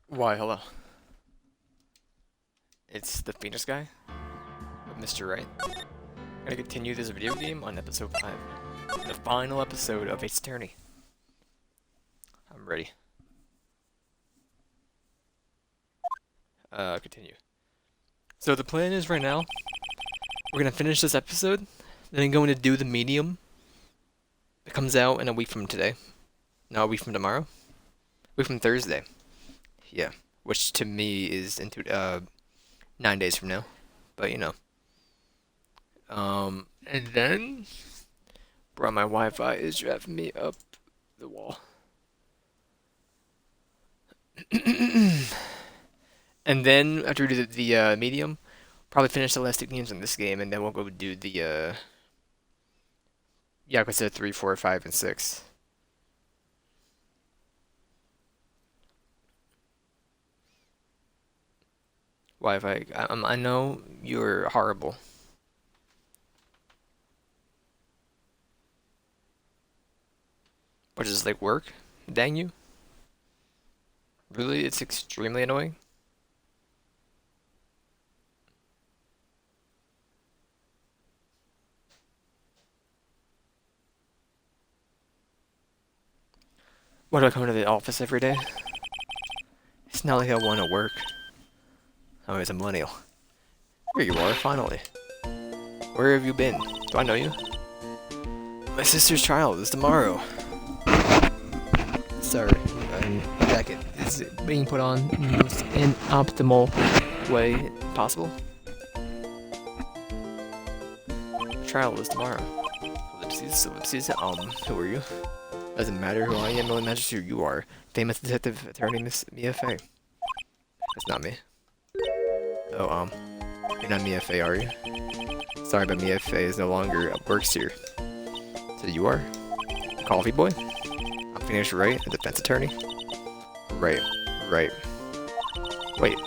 Why, hello. It's the Phoenix guy with Mr. Wright. I'm gonna continue this video game on episode 5. The final episode of Ace Attorney. I'm ready. Continue. So the plan is right now, we're gonna finish this episode, then I'm going to do the medium. It comes out in a week from today. No, a week from tomorrow. A week from Thursday. Yeah. Which to me is into 9 days from now. But you know. And then bro, my Wi-Fi is driving me up the wall. And then after we do the medium, probably finish the last two games in this game, and then we'll go do the Yakuza 3, 4, 5, and 6. Wi-Fi. I know you're horrible. But does like work? Dang you. Really? It's extremely annoying. Why do I come to the office every day? It's not like I want to work. I'm always a millennial. Here you are, finally. Where have you been? Do I know you? My sister's trial is tomorrow. Sorry, jacket is being put on in the most optimal way possible. The trial is tomorrow. Ellipses, who are you? Doesn't matter who I am, only matters who you are. Famous detective attorney Miss Mia Fey. That's not me. Oh, you're not Mia Fey, are you? Sorry, but Mia Fey is no longer works here. So you are? Coffee boy? I'm Phoenix Wright, a defense attorney? Right. Wait,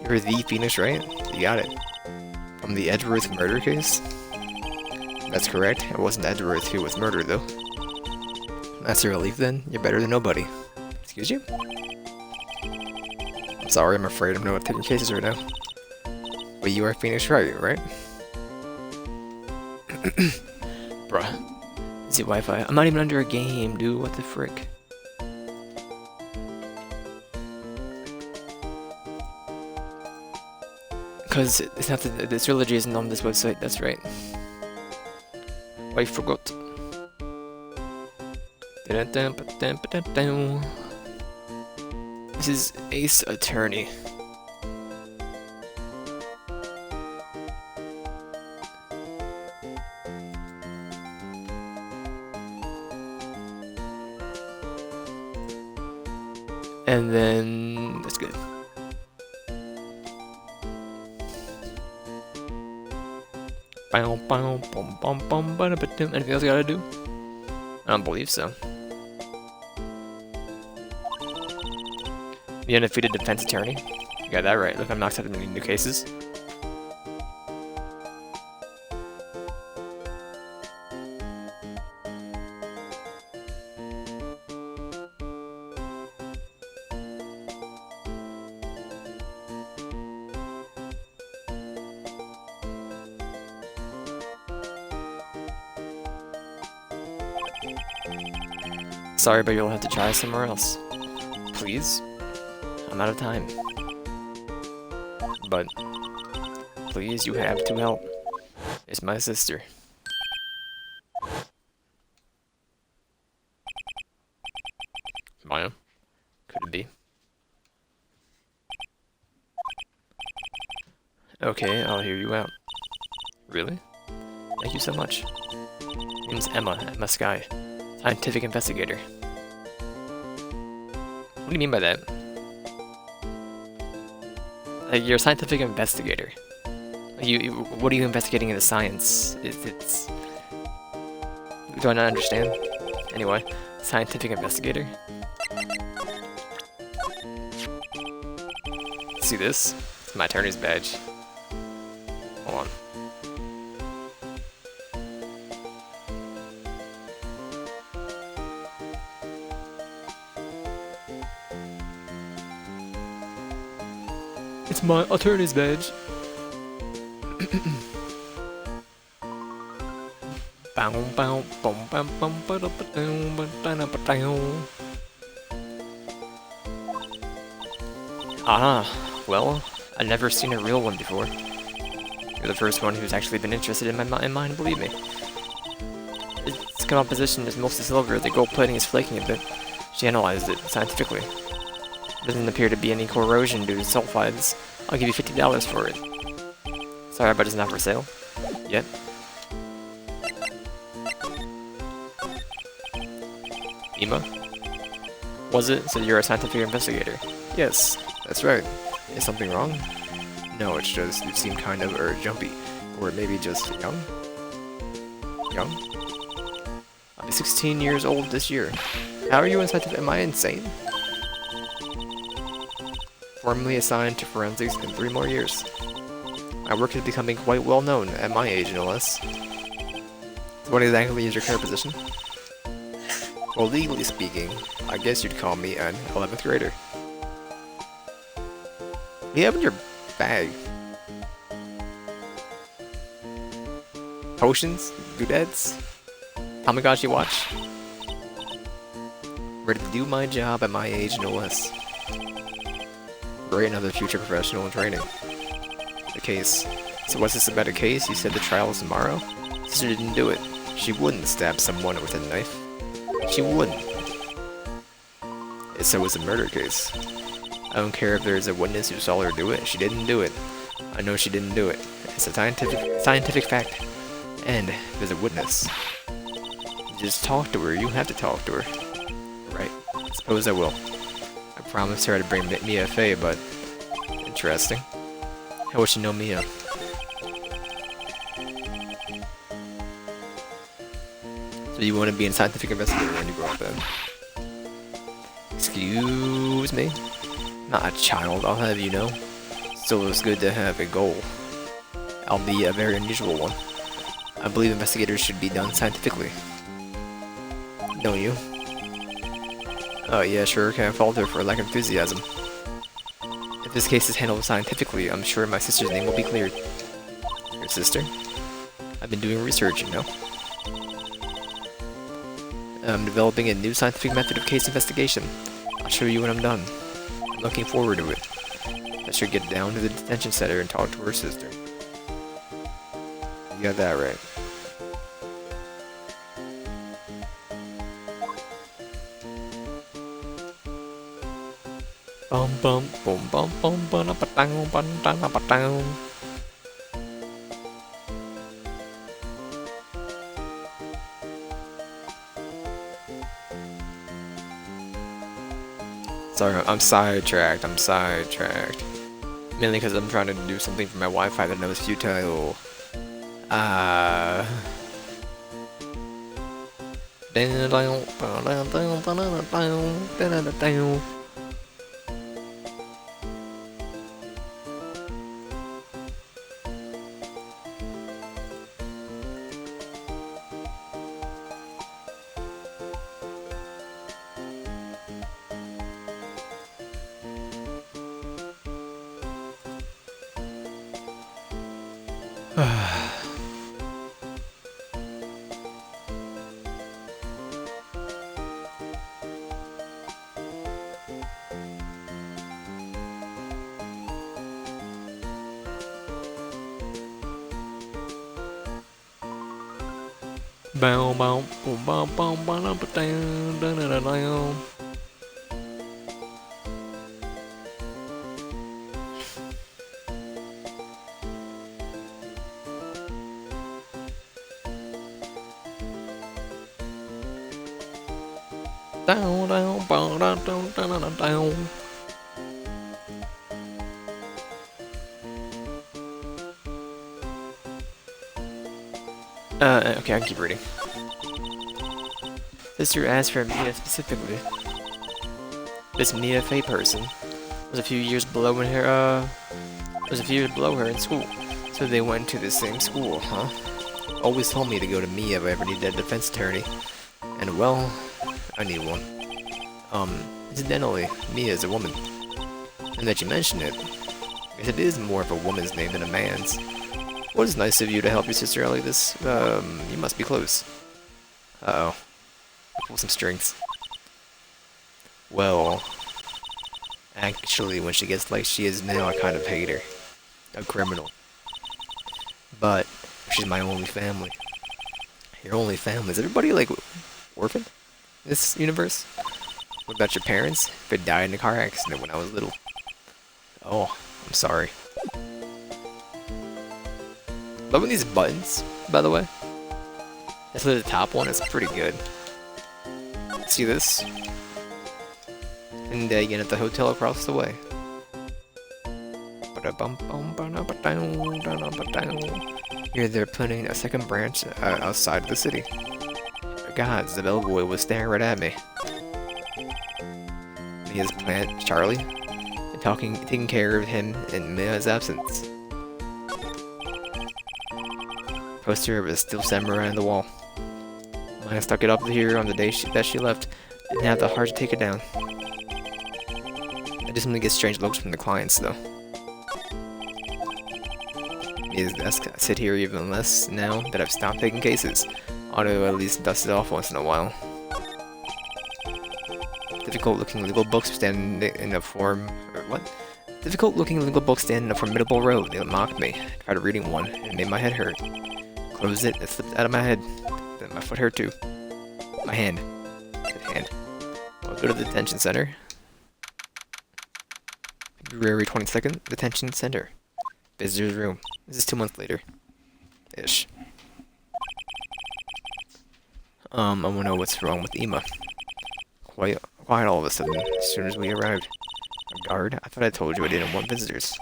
you're the Phoenix Wright? You got it. From the Edgeworth murder case? That's correct. It wasn't Edgeworth who was murdered, though. That's a relief, then. You're better than nobody. Excuse you? I'm sorry, I'm afraid I'm not taking cases right now. But you are Phoenix Wright, right? Bruh. Is it Wi-Fi? I'm not even under a game, dude. What the frick? Because it's not the trilogy isn't on this website. That's right. I forgot. This is Ace Attorney. And then that's good. Anything else I gotta do? I don't believe so. The undefeated defense attorney. You got that right. Look, I'm not accepting any new cases. Sorry, but you'll have to try somewhere else. Please? I'm out of time. But, please, you have to help. It's my sister. Maya? Could it be? Okay, I'll hear you out. Really? Thank you so much. Name's Emma Sky. Scientific investigator. What do you mean by that? Like, you're a scientific investigator. What are you investigating in the science? It's... Do I not understand? Anyway, scientific investigator. See this? It's my attorney's badge. Hold on. It's my attorney's badge. Ah, well, I've never seen a real one before. You're the first one who's actually been interested in my mine, believe me. Its composition is mostly silver, the gold plating is flaking a bit. She analyzed it scientifically. There doesn't appear to be any corrosion due to sulfides. I'll give you $50 for it. Sorry, but it's not for sale. Yet. Ema? Was it? So you're a scientific investigator? Yes, that's right. Is something wrong? No, it's just you seem kind of jumpy. Or maybe just young? Young? I'll be 16 years old this year. How are you in scientific? Am I insane? Formally assigned to forensics in 3 more years. My work is becoming quite well known at my age, no less. So what exactly is your current position? Well, legally speaking, I guess you'd call me an 11th grader. What do you have in your bag? Potions? Doodads? Tamagotchi watch? Ready to do my job at my age, no less. Great, another future professional in training. The case. So what's this about a case? You said the trial is tomorrow? Sister didn't do it. She wouldn't stab someone with a knife. She wouldn't. So it's a murder case. I don't care if there's a witness who saw her do it. She didn't do it. I know she didn't do it. It's a scientific fact. And there's a witness. Just talk to her. You have to talk to her. Right. Suppose I will. I promised her I'd bring Mia Fey, but... Interesting. How would she know Mia? So you want to be a scientific investigator when you grow up then? Excuse me? Not a child, I'll have you know. Still, it's good to have a goal. I'll be a very unusual one. I believe investigators should be done scientifically. Don't you? Oh yeah, sure, can't fault her for lack of enthusiasm. If this case is handled scientifically, I'm sure my sister's name will be cleared. Your sister? I've been doing research, you know. I'm developing a new scientific method of case investigation. I'll show you when I'm done. I'm looking forward to it. I should get down to the detention center and talk to her sister. You got that right. Bum bum boom bum bum bum ba dang bum dang ba dang. Sorry, I'm sidetracked. Mainly because I'm trying to do something for my Wi-Fi that I know is futile. Bow bow boom bow bow bow bow down down down down. Down down bow down down down down. Okay, I can keep reading. Sister asked for Mia specifically. This Mia Fey person was a few years below her in school, so they went to the same school, huh? Always told me to go to Mia if I ever needed a defense attorney, and well, I need one. Incidentally, Mia is a woman, and that you mention it, Guess it is more of a woman's name than a man's. Well, it's nice of you to help your sister out like this. You must be close. Uh-oh. Pull some strings. Well, actually, when she gets like she is now, I kind of hate her. A criminal. But she's my only family. Your only family. Is everybody like orphaned in this universe? What about your parents? They died in a car accident when I was little. Oh, I'm sorry. Loving these buttons, by the way. Especially the top one, it's pretty good. See this? And again at the hotel across the way. Here they're putting a second branch outside of the city. Gods, the bellboy was staring right at me. Mia's plant, Charlie, and taking care of him in Mia's absence. Poster was still samurai on the wall. Maya stuck it up here on the day that she left. Didn't have the heart to take it down. I just get strange looks from the clients, though. Mia's desk. I sit here even less now that I've stopped taking cases. Ought to at least dust it off once in a while. Difficult-looking legal books stand in a Difficult-looking legal books stand in a formidable row. They mocked me. I tried reading one, and it made my head hurt. Closed it, it slipped out of my head. Then my foot hurt too. My hand. Good hand. I'll go to the detention center. February 22nd, detention center. Visitor's room. This is 2 months later. Ish. I wanna know what's wrong with Ima. Quiet all of a sudden, as soon as we arrived. A guard? I thought I told you I didn't want visitors.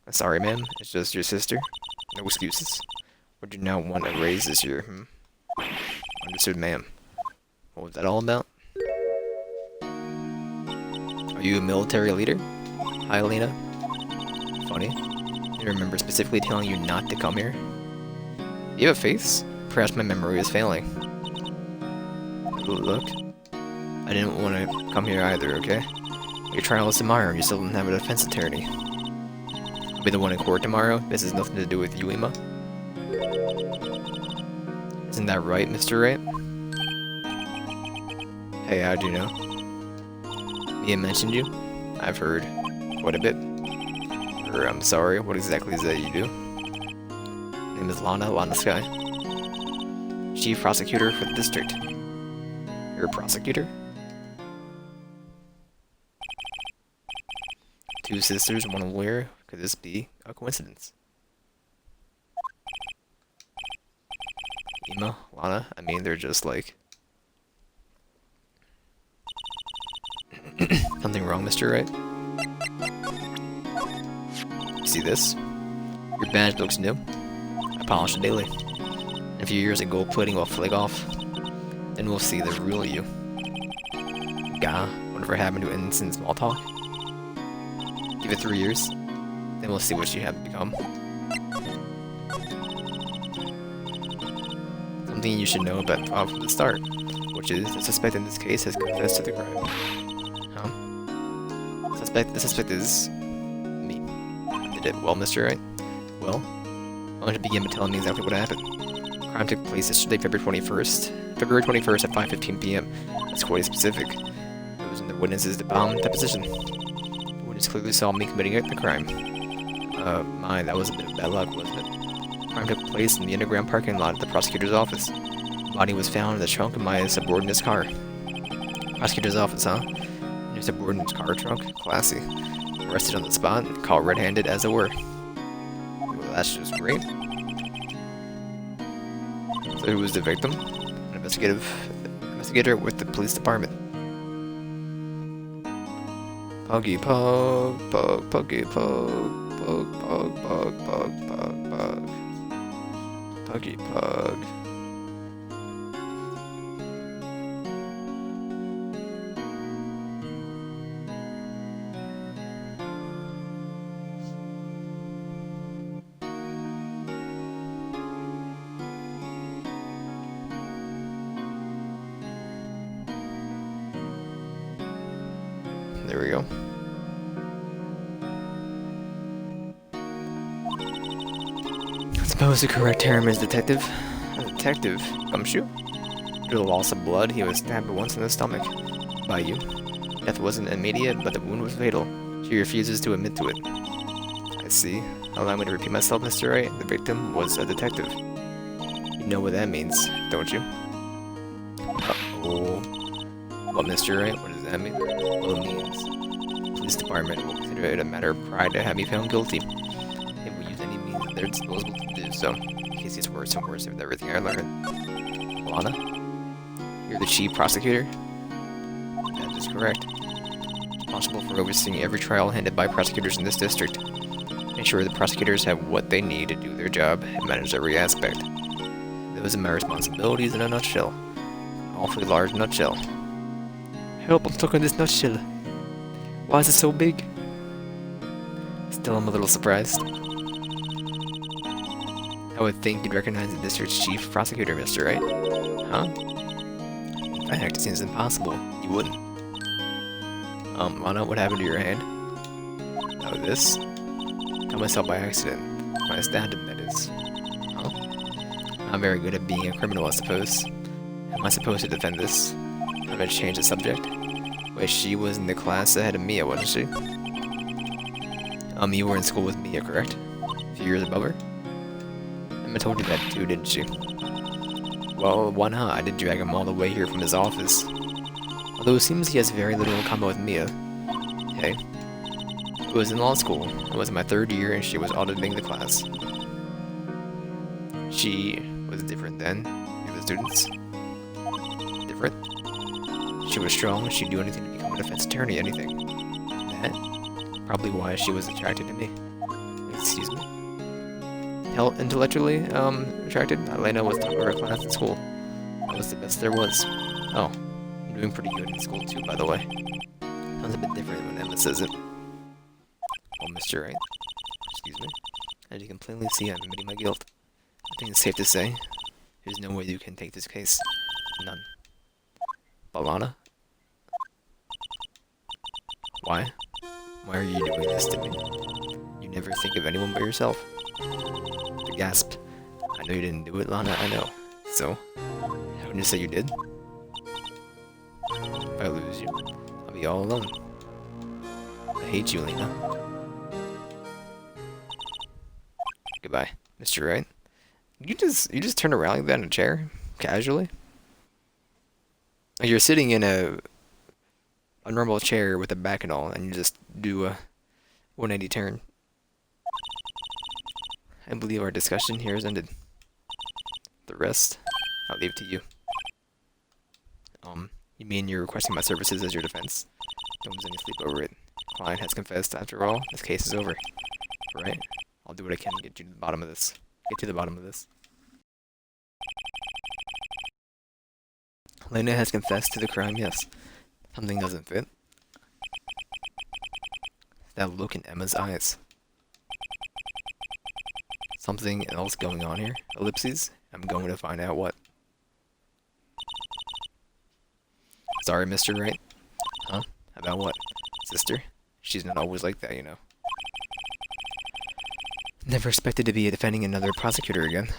I'm sorry, ma'am. It's just your sister. No excuses. Would you now want a raise this year, Understood, ma'am. What was that all about? Are you a military leader? Hi, Lena. Funny. I remember specifically telling you not to come here. You have a face? Perhaps my memory is failing. Look. I didn't want to come here either, okay? Your trial is tomorrow and you still don't have a defense attorney. I'll be the one in court tomorrow. This has nothing to do with you, Ima. Isn't that right, Mr. Wright? Hey, how'd you know? Mia mentioned you? I've heard quite a bit. I'm sorry, what exactly is that you do? Name is Lana Sky. Chief Prosecutor for the district. You're a prosecutor? Two sisters, one lawyer. Could this be a coincidence? Ima, Lana, I mean, they're just like... Something wrong, Mr. Wright? You see this? Your badge looks new. I polish it daily. In a few years, the gold plating will flake off. Then we'll see the real you. Gah, whatever happened to innocent small talk? Give it 3 years. Then we'll see what you have become. Something you should know about from the start, which is the suspect in this case has confessed to the crime. Huh? The suspect is me. I did it well, Mr. Wright. Well, why don't you begin by telling me exactly what happened? The crime took place yesterday, February 21st at 5:15 p.m. That's quite specific. It was in the witness's deposition. The witness clearly saw me committing the crime. That was a bit of bad luck, wasn't it? The crime took place in the underground parking lot at the prosecutor's office. The body was found in the trunk of my subordinate's car. Prosecutor's office, huh? In your subordinate's car trunk? Classy. Arrested on the spot, caught red-handed as it were. Well, that's just great. So who was the victim? An investigator with the police department. Puggy pug, puggy pug, pug, pug, pug, pug, pug, pug. Puggy pug. There we go. suppose the correct term is detective. A detective? Gumshoe? Due to the loss of blood, he was stabbed once in the stomach. By you. Death wasn't immediate, but the wound was fatal. She refuses to admit to it. I see. Allow me to repeat myself, Mr. Wright. The victim was a detective. You know what that means, don't you? Uh-oh. Well, Mr. Wright, what does that mean? Well, it means the police department will consider it a matter of pride to have me found guilty. They will use any means at their disposal to do so. In case it's worse and worse with everything I learned. Lana? You're the chief prosecutor? That is correct. Responsible for overseeing every trial handled by prosecutors in this district. Ensure the prosecutors have what they need to do their job and manage every aspect. Those are my responsibilities in a nutshell. An awfully large nutshell. Help, I'm stuck in this nutshell. Why is it so big? Still, I'm a little surprised. I would think you'd recognize the district's chief prosecutor, Mr. Wright. Huh? In fact, it seems impossible. You wouldn't. Lana, what happened to your hand? Oh, this? Cut myself by accident. My astounded, that is. Huh? I'm very good at being a criminal, I suppose. Am I supposed to defend this? I'm gonna change the subject. Wait, she was in the class ahead of Mia, wasn't she? You were in school with Mia, correct? A few years above her? Emma told you that too, didn't she? Well, why not? I did drag him all the way here from his office. Although it seems he has very little in common with Mia. Hey. It was in law school. It was my 3rd year and she was auditing the class. She was different then, to the students. Different? She was strong, she'd do anything to become a defense attorney, anything. That? Probably why she was attracted to me. Excuse me? Intellectually, attracted? Elena was top of her class in school. I was the best there was. Oh, I'm doing pretty good in school too, by the way. Sounds a bit different when Emma says it. Oh, Mr. Wright. Excuse me. As you can plainly see, I'm admitting my guilt. I think it's safe to say, there's no way you can take this case. None. Balana? Why? Why are you doing this to me? You never think of anyone but yourself. The gasp. I know you didn't do it, Lana, I know. So? How would you say you did? If I lose you, I'll be all alone. I hate you, Lena. Goodbye, Mr. Wright. You just turn around like that in a chair? Casually? Like you're sitting in a normal chair with a back and all, and you just do a 180 turn. I believe our discussion here is ended. The rest, I'll leave to you. You mean you're requesting my services as your defense? Don't lose any sleep over it. Client has confessed. After all, this case is over. Right? I'll do what I can to get you to the bottom of this. Get to the bottom of this. Lena has confessed to the crime, yes. Something doesn't fit. That look in Emma's eyes. Something else going on here? Ellipses? I'm going to find out what. Sorry, Mr. Wright. Huh? About what? Sister? She's not always like that, you know. Never expected to be defending another prosecutor again.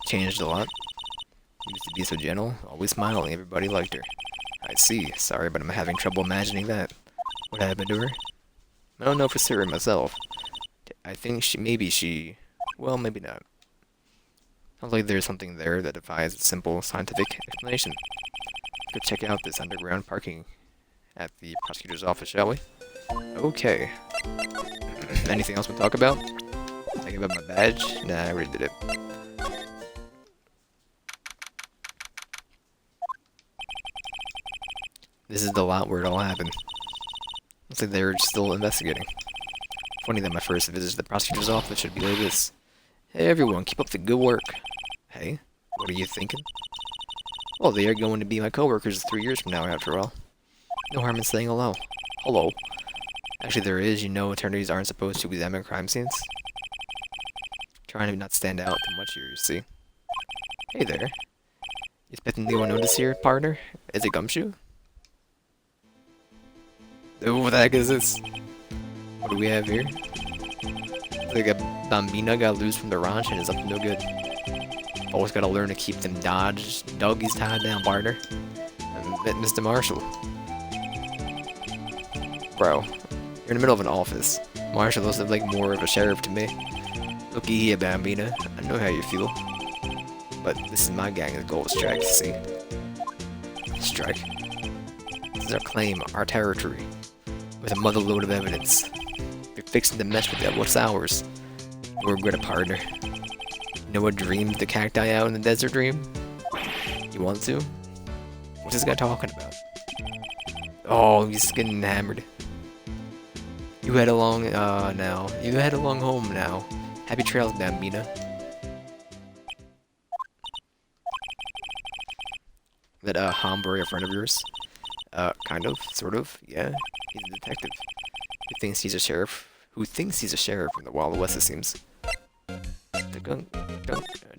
Changed a lot. Used to be so gentle, always smiling, everybody liked her. I see. Sorry, but I'm having trouble imagining that. What happened to her? I don't know for certain myself. I think well, maybe not. Sounds like there's something there that defies a simple scientific explanation. Go check out this underground parking at the prosecutor's office, shall we? Okay. Anything else we talk about? I give up my badge? Nah, I already did it. This is the lot where it all happened. Looks like they were still investigating. Funny that my first visit to the prosecutor's office should be like this. Hey everyone, keep up the good work. Hey, what are you thinking? Well, they are going to be my coworkers 3 years from now, after all. No harm in saying hello. Hello. Actually, there is. You know, attorneys aren't supposed to examine crime scenes. Trying to not stand out too much here, you see. Hey there. You expecting anyone to notice here, partner? Is it Gumshoe? What the heck is this? What do we have here? Like a Bambina got loose from the ranch and is up to no good. Always gotta learn to keep them doggies tied down, partner. Mr. Marshall. Bro, you're in the middle of an office. Marshall looks like more of a sheriff to me. Looky here, Bambina. I know how you feel. But this is my gang of gold strike, see? Strike. This is our claim, our territory. With a mother load of evidence. You're fixing to mess with that, what's ours? We're good, a partner. You know what dreamed the cacti out in the desert dream? You want to? What's this guy talking about? Oh, he's getting hammered. You head along, now. You head along home now. Happy trails, Bambina. That, hombre a friend of yours? Kind of, sort of, yeah. He's a detective. Who thinks he's a sheriff? Who thinks he's a sheriff from the Wild West, it seems.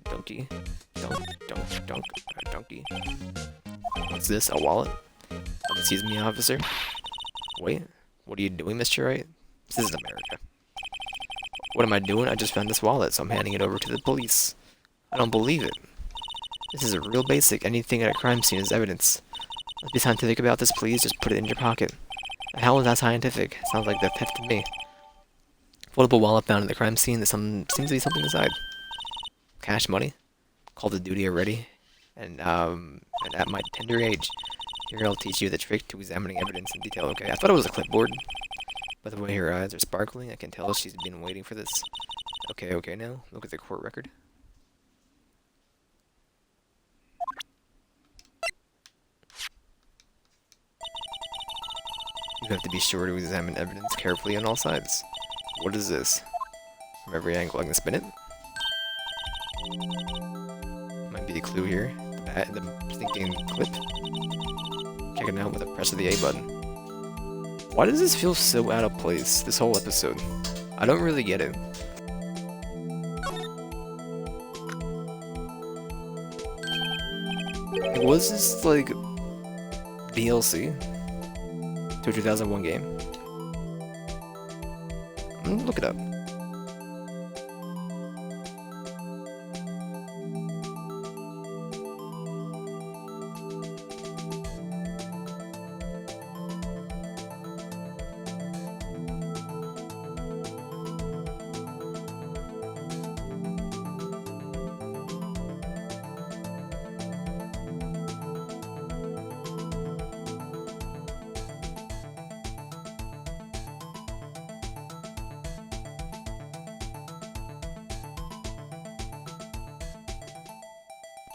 Donkey. Donkey. What's this, a wallet? Excuse me, officer? Wait, what are you doing, Mr. Wright? This is America. What am I doing? I just found this wallet, so I'm handing it over to the police. I don't believe it. This is a real basic. Anything at a crime scene is evidence. Let's be scientific about this, please. Just put it in your pocket. How is that scientific? Sounds like the theft to me. Foldable wallet found in the crime scene. There seems to be something inside. Cash money. Called to duty already. And at my tender age, here I'll teach you the trick to examining evidence in detail. Okay, I thought it was a clipboard. By the way her eyes are sparkling, I can tell she's been waiting for this. Okay now. Look at the court record. You have to be sure to examine evidence carefully on all sides. What is this? From every angle I can spin it? Might be a clue here. The stinking clip. Check it out with a press of the A button. Why does this feel so out of place, this whole episode? I don't really get it. Was this, like, DLC to a 2001 game? I'm gonna look it up.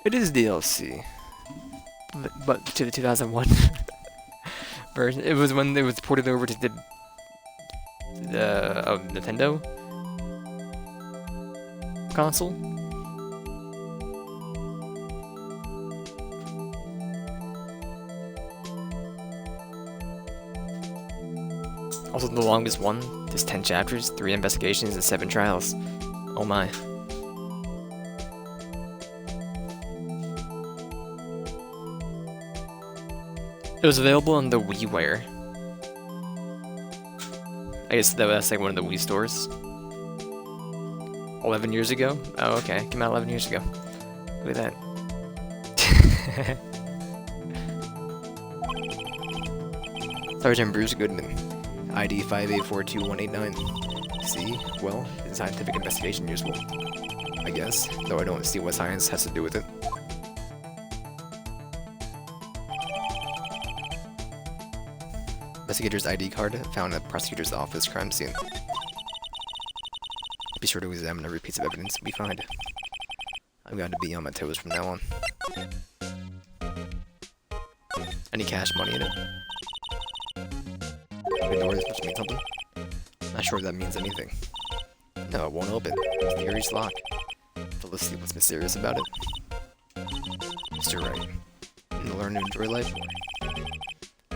It is DLC, but to the 2001 version. It was when it was ported over to the Nintendo console. Also the longest one. There's 10 chapters, 3 investigations, and 7 trials. Oh my. It was available on the WiiWare. I guess that's like one of the Wii stores. 11 years ago? Oh, okay. Came out 11 years ago. Look at that. Sergeant Bruce Goodman. ID 5842189. See? Well, is scientific investigation useful? I guess, though I don't see what science has to do with it. Investigator's ID card found at prosecutor's office crime scene. Be sure to examine every piece of evidence we find. I've got to be on my toes from now on. Any cash money in it? The door is supposed to mean something? Not sure if that means anything. No, it won't open. Mysterious lock. Felicity, what's mysterious about it? Mr. Wright. We'll learn to enjoy life more.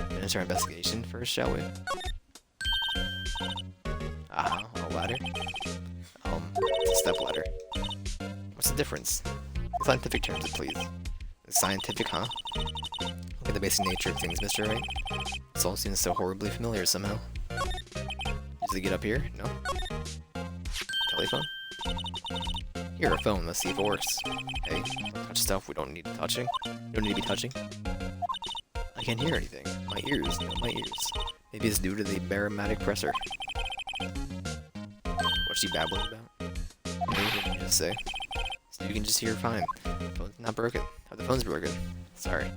Finish our investigation first, shall we? A ladder. It's a step ladder. What's the difference? In scientific terms, please. Scientific, huh? Look at the basic nature of things, Mr. Wright. This all seems so horribly familiar somehow. Usually get up here? No? telephone? Here, a phone. Let's see if it works. Hey, don't touch stuff we don't need touching. Don't need to be touching. I can't hear anything. My ears, my ears. Maybe it's due to the baromatic pressor. What's she babbling about? Maybe you just say. So you can just hear fine. The phone's not broken. Oh, the phone's broken. Sorry.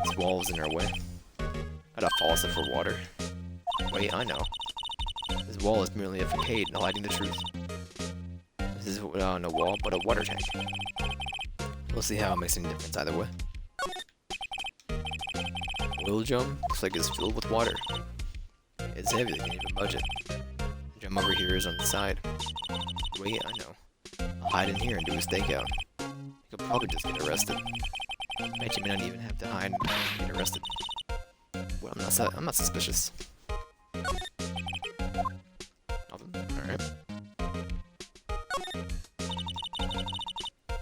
This wall is in our way. Gotta faucet for water. Wait, I know. This wall is merely a facade, hiding the truth. This is not a wall, but a water tank. We'll see how it makes any difference either way. Oil drum looks like it's filled with water. It's heavy, they can't even budge it. The drum over here is on the side. Wait, I know. I'll hide in here and do a stakeout. You could probably just get arrested. Bet you may not even have to hide and get arrested. Well, I'm not suspicious. Nothing? Alright.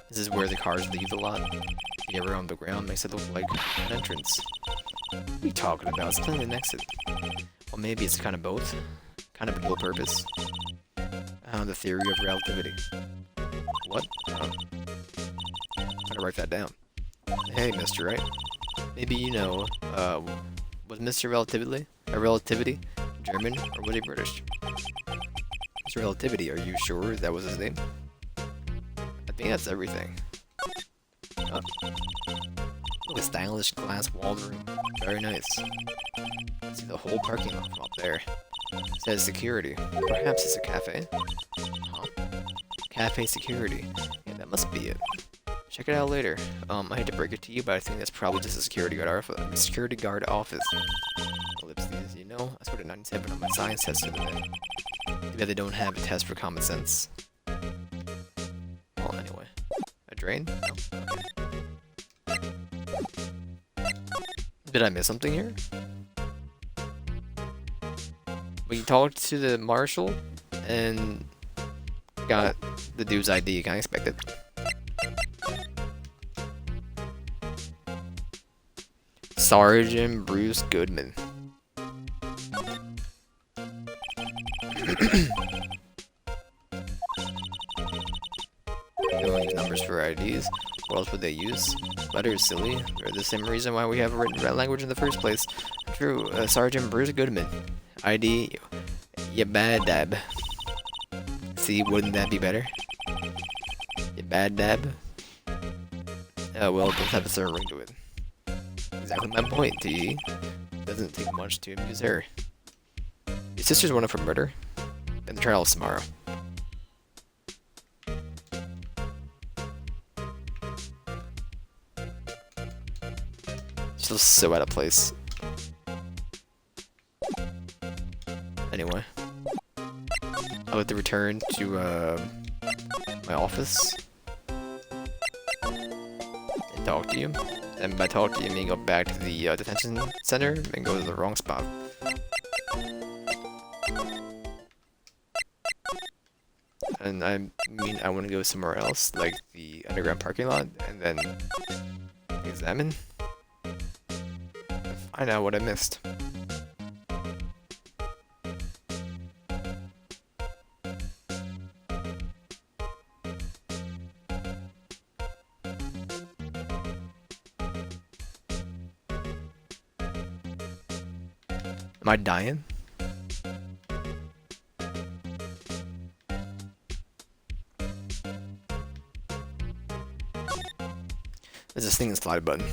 This is where the cars leave the lot. The area on the ground makes it look like an entrance. What are you talking about? It's clearly an exit. Well, maybe it's kind of both. Kind of a dual purpose. The theory of relativity. What? Gotta write that down. Hey, Mr. Wright. Maybe you know, was Mr. Relativity German, or was he British? Mr. Relativity, are you sure that was his name? I think that's everything. Look, a stylish glass walled room. Very nice. See the whole parking lot from up there. It says security. Perhaps it's a cafe? Huh? Cafe security. Yeah, that must be it. Check it out later. I hate to break it to you, but I think that's probably just a security guard office. Ellipses, you know, I scored a 97 on my science test the other day. Maybe they don't have a test for common sense. Well, anyway. A drain? No. Okay. Did I miss something here? We talked to the marshal and got the dude's ID. Kind of expected. Sergeant Bruce Goodman. They don't use numbers for IDs. What else would they use? Letters, silly. They're the same reason why we have a written red language in the first place. True, Sergeant Bruce Goodman. ID, ya bad dab. See, wouldn't that be better? Ya bad dab? Oh, well, it does have a certain ring to it. Exactly my point, T. Doesn't take much to amuse her. Your sister's wanted for murder? Then the trial is tomorrow. She's so out of place. Anyway. I'll have to return to, my office. And talk to you. And by talk to you, I mean go back to the detention center and go to the wrong spot. And I mean I want to go somewhere else, like the underground parking lot, and then examine. Find out what I missed. Am I dying? There's this thing in slide button.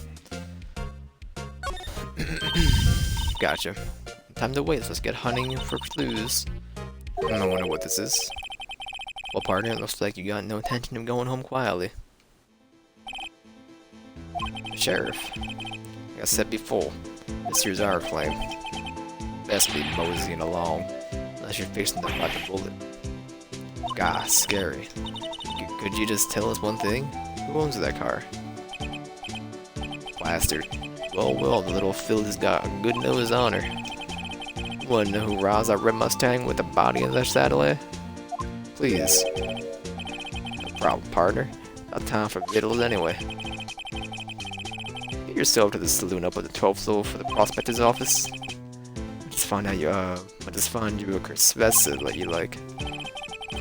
Gotcha. Time to wait, so let's get hunting for clues. I wonder what this is. Well, partner, it looks like you got no intention of going home quietly. Sheriff. Like I said before, this here's our claim. Best be moseying along, unless you're facing them by the bullet. God, scary. Could you just tell us one thing? Who owns that car? Plastered. Well, the little filly's got a good nose on her. Wanna know who rides that red Mustang with the body in their saddle, eh? Please. No problem, partner. Not time for vittles anyway. Get yourself to the saloon up at the 12th floor for the prospector's office. Just find out you what does find you a professor that you like.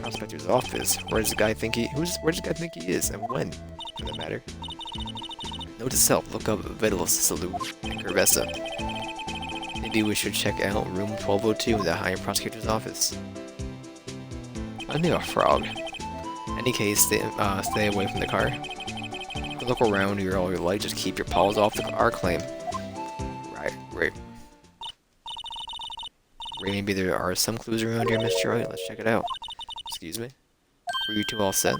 Prospector's office. Where does the guy think he is, and when, for that matter? Note to self, look up Vital Salute and Curvessa. Maybe we should check out room 1202 in the Higher Prosecutor's office. I knew a frog. In any case, stay away from the car. Look around here all you like, just keep your paws off our claim. Right. Maybe there are some clues around here, Mr. Wright. Let's check it out. Excuse me? Were you two all set?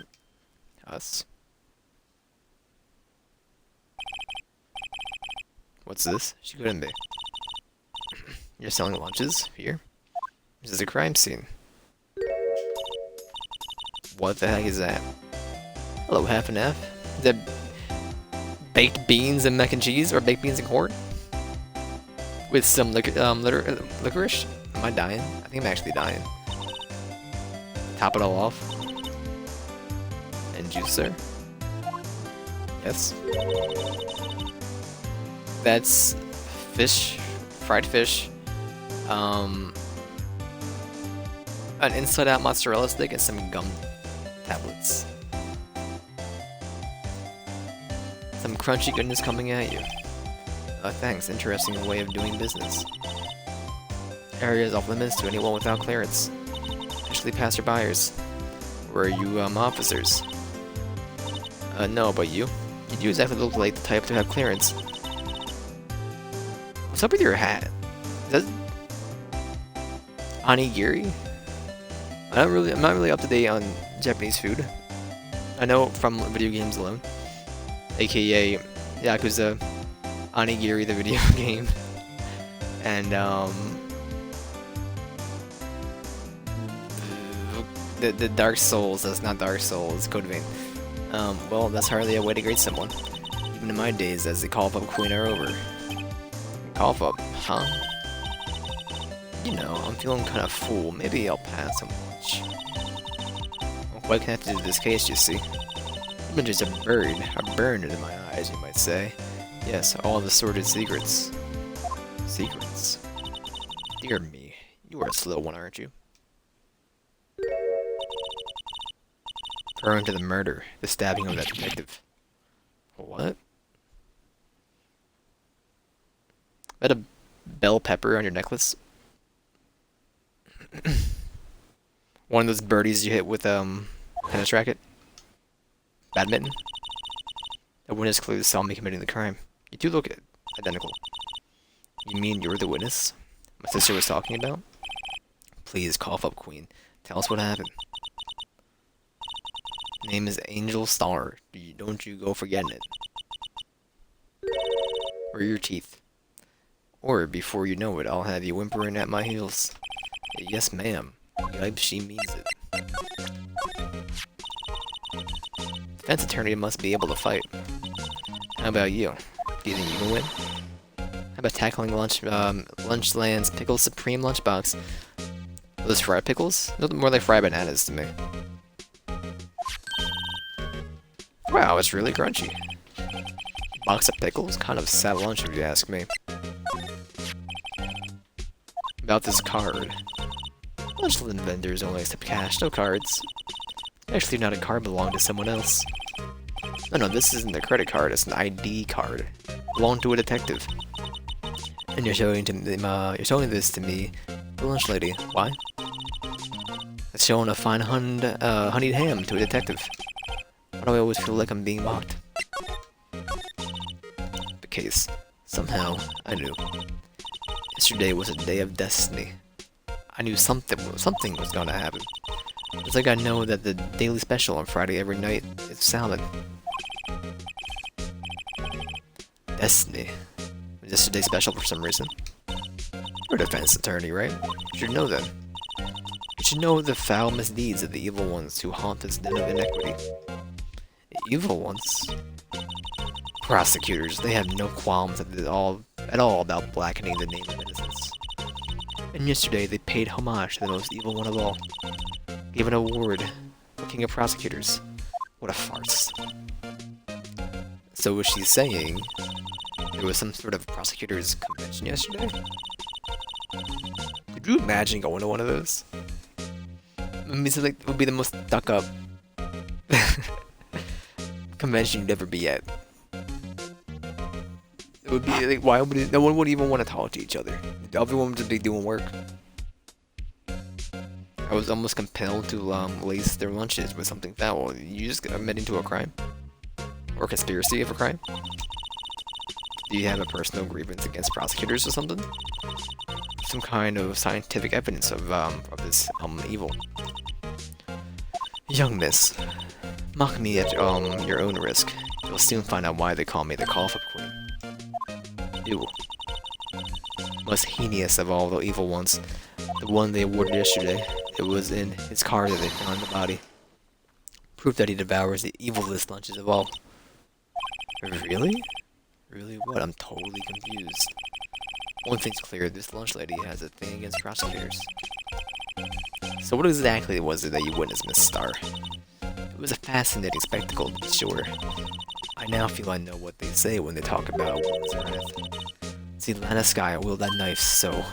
Us. What's this? She couldn't be. You're selling lunches? Here? This is a crime scene. What the heck is that? Hello, half and half. Is that baked beans and mac and cheese? Or baked beans and corn? With some licorice? Am I dying? I think I'm actually dying. Top it all off. And juice, sir? Yes. That's fish, fried fish, an inside-out mozzarella stick, and some gum tablets. Some crunchy goodness coming at you. Thanks, interesting way of doing business. Areas off limits to anyone without clearance. Especially passerbyers. Were you, officers? No, but you? You do exactly look like the type to have clearance. What's up with your hat? Is that onigiri? I'm not really up to date on Japanese food. I know from video games alone, aka Yakuza, Onigiri the video game, and the Dark Souls. That's not Dark Souls. Code Vein. Well, that's hardly a way to grade someone. Even in my days, as the Call-Up Queen are over. Cough-up, huh? You know, I'm feeling kind of full. Maybe I'll pass some lunch. I'm quite connected to this case, you see. Images are burned into my eyes, you might say. Yes, all the sordid secrets. Secrets? Dear me, you are a slow one, aren't you? Referring to the murder, the stabbing of that detective. What? Is that a bell pepper on your necklace? One of those birdies you hit with tennis racket? Badminton? A witness clearly saw me committing the crime. You two look identical. You mean you're the witness my sister was talking about? Please, cough up, Queen. Tell us what happened. Name is Angel Star. Don't you go forgetting it. Or your teeth. Or, before you know it, I'll have you whimpering at my heels. Yes, ma'am. Yipes, she means it. Defense attorney must be able to fight. How about you? Do you think you can win? How about tackling Lunchland's Pickle Supreme lunchbox? Are those fried pickles? Nothing more like fried bananas to me. Wow, it's really crunchy. Box of pickles? Kind of sad lunch if you ask me. About this card. Lunchland vendors only accept cash, no cards. Actually, not a card belonging to someone else. No, this isn't a credit card, it's an ID card. Belonged to a detective. And you're showing this to me, the lunch lady. Why? It's showing a fine honeyed ham to a detective. Why do I always feel like I'm being mocked? The case. Somehow, I knew. Yesterday was a day of destiny. I knew something was gonna happen. It's like I know that the daily special on Friday every night is salmon. Destiny. Yesterday's special for some reason. You're a defense attorney, right? You should know that. You should know the foul misdeeds of the evil ones who haunt this den of inequity. The evil ones? Prosecutors, they have no qualms at all about blackening the name of innocence. And yesterday they paid homage to the most evil one of all. Gave an award for King of Prosecutors. What a farce. So was she saying there was some sort of prosecutors convention yesterday? Could you imagine going to one of those? I mean, it's like, it would be the most stuck up convention you'd ever be at. It would be like, why would no one would even want to talk to each other? Everyone would just be doing work. I was almost compelled to lace their lunches with something foul. You just admit into a crime? Or conspiracy of a crime? Do you have a personal grievance against prosecutors or something? Some kind of scientific evidence of this evil. Young miss, mock me at your own risk. You'll soon find out why they call me the Cough-Up Queen. Ew. Most heinous of all the evil ones. The one they awarded yesterday. It was in his car that they found the body. Proof that he devours the evilest lunches of all. Really? Really what? I'm totally confused. One thing's clear, this lunch lady has a thing against prosecutors. So what exactly was it that you witnessed, Miss Star? It was a fascinating spectacle, to be sure. I now feel I know what they say when they talk about a woman's wrath. See, Lana Sky wield that knife so...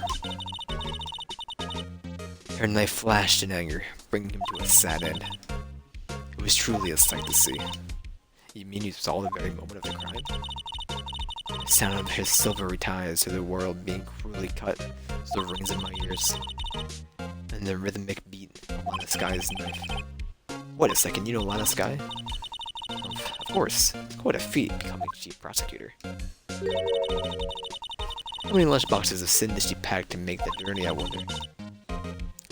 Her knife flashed in anger, bringing him to a sad end. It was truly a sight to see. You mean you saw the very moment of the crime? The sound of his silvery ties to the world being cruelly cut still rings in my ears. And the rhythmic beat of Lana Sky's knife. Wait a second, you know Lana Sky? Of course, it's quite a feat becoming chief prosecutor. How many lunchboxes of sin did she pack to make the journey, I wonder?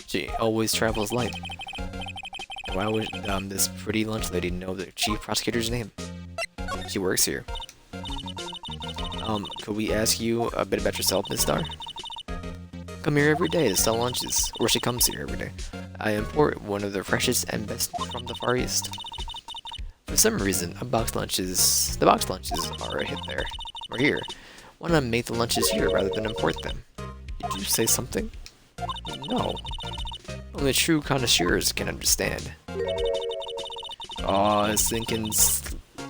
She always travels light. Why would this pretty lunch lady know the chief prosecutor's name? She works here. Could we ask you a bit about yourself, Miss Star? Come here every day to sell lunches, or she comes here every day. I import one of the freshest and best from the Far East. For some reason, the box lunches are a hit there, or here. Why not make the lunches here rather than import them? Did you say something? No. Only true connoisseurs can understand. Aw, sinking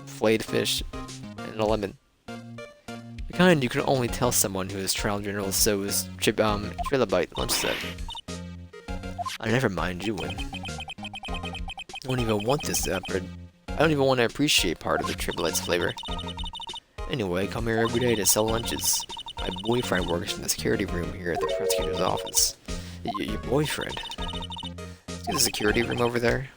flayed fish and a lemon. The kind you can only tell someone who is Trial General So's trilobite lunch set. I never mind you when. I don't even want this bread. I don't even want to appreciate part of the trilobite's flavor. Anyway, come here every day to sell lunches. My boyfriend works in the security room here at the prosecutor's office. Your boyfriend? See the security room over there?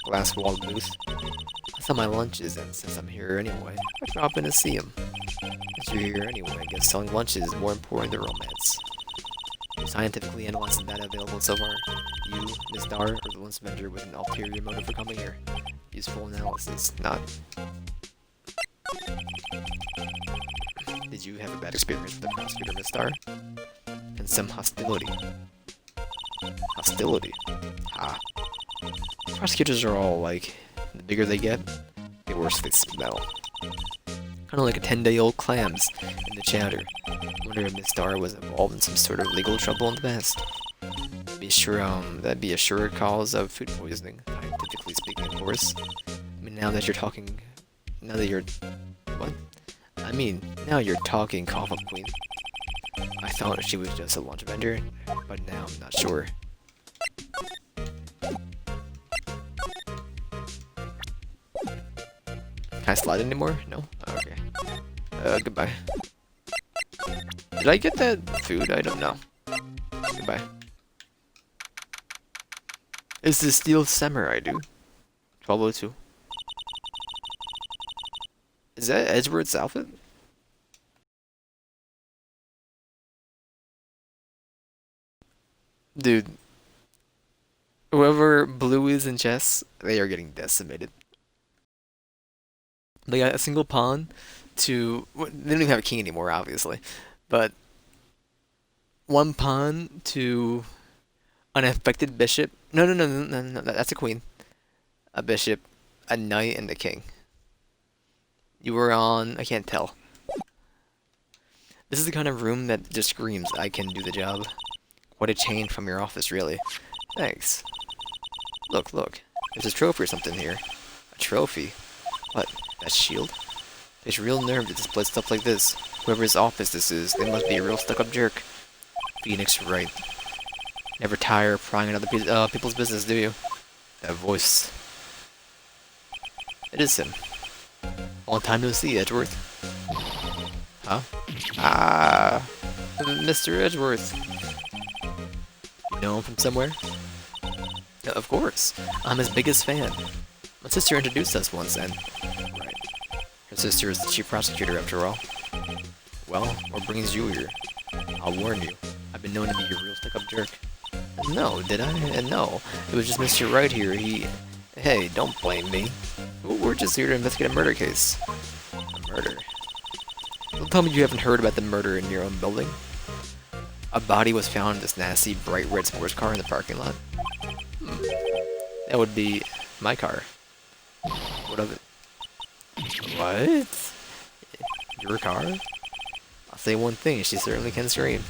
Glass-walled booth. I sell my lunches, and since I'm here anyway, I drop in to see him. Since you're here anyway, I guess selling lunches is more important than romance. Scientifically analyze the data available so far. You, Miss Dar, are the lunch vendor with an ulterior motive for coming here. Useful analysis, not... Did you have a bad experience with the prosecutor, Miss Star? And some hostility. Hostility? Ah. Prosecutors are all like, the bigger they get, the worse they smell. Kinda like a 10-day-old clams in the chowder. Wonder if Miss Star was involved in some sort of legal trouble in the past. Be sure, that'd be a sure cause of food poisoning, scientifically speaking, of course. I mean, now that you're talking... What? I mean, now you're talking Cough-Up Queen. I thought she was just a lunch vendor, but now I'm not sure. Can I slide anymore? No? Okay. Goodbye. Did I get that food? I don't know. Goodbye. It's the Steel Samurai, dude. 1202. Is that Edward's outfit? Dude. Whoever blue is in chess, they are getting decimated. They got a single pawn to... They don't even have a king anymore, obviously. But... one pawn to... an affected bishop. No, that's a queen. A bishop, a knight, and a king. You were on... I can't tell. This is the kind of room that just screams, I can do the job. What a change from your office, really. Thanks. Look. There's a trophy or something here. A trophy? What? That shield? It's real nerve to display stuff like this. Whoever's office this is, they must be a real stuck-up jerk. Phoenix Wright. Never tire of prying into other people's business, do you? That voice. It is him. Long time no see, Edgeworth. Huh? Ah, Mr. Edgeworth. You know him from somewhere? Of course. I'm his biggest fan. My sister introduced us once, and... Right. Her sister is the chief prosecutor, after all. Well, what brings you here? I'll warn you. I've been known to be a real stick-up jerk. No, did I? No. It was just Mr. Wright here. Hey, don't blame me. We're just here to investigate a murder case. A murder? Don't tell me you haven't heard about the murder in your own building. A body was found in this nasty, bright red sports car in the parking lot. That would be my car. What of it? What? Your car? I'll say one thing, she certainly can scream.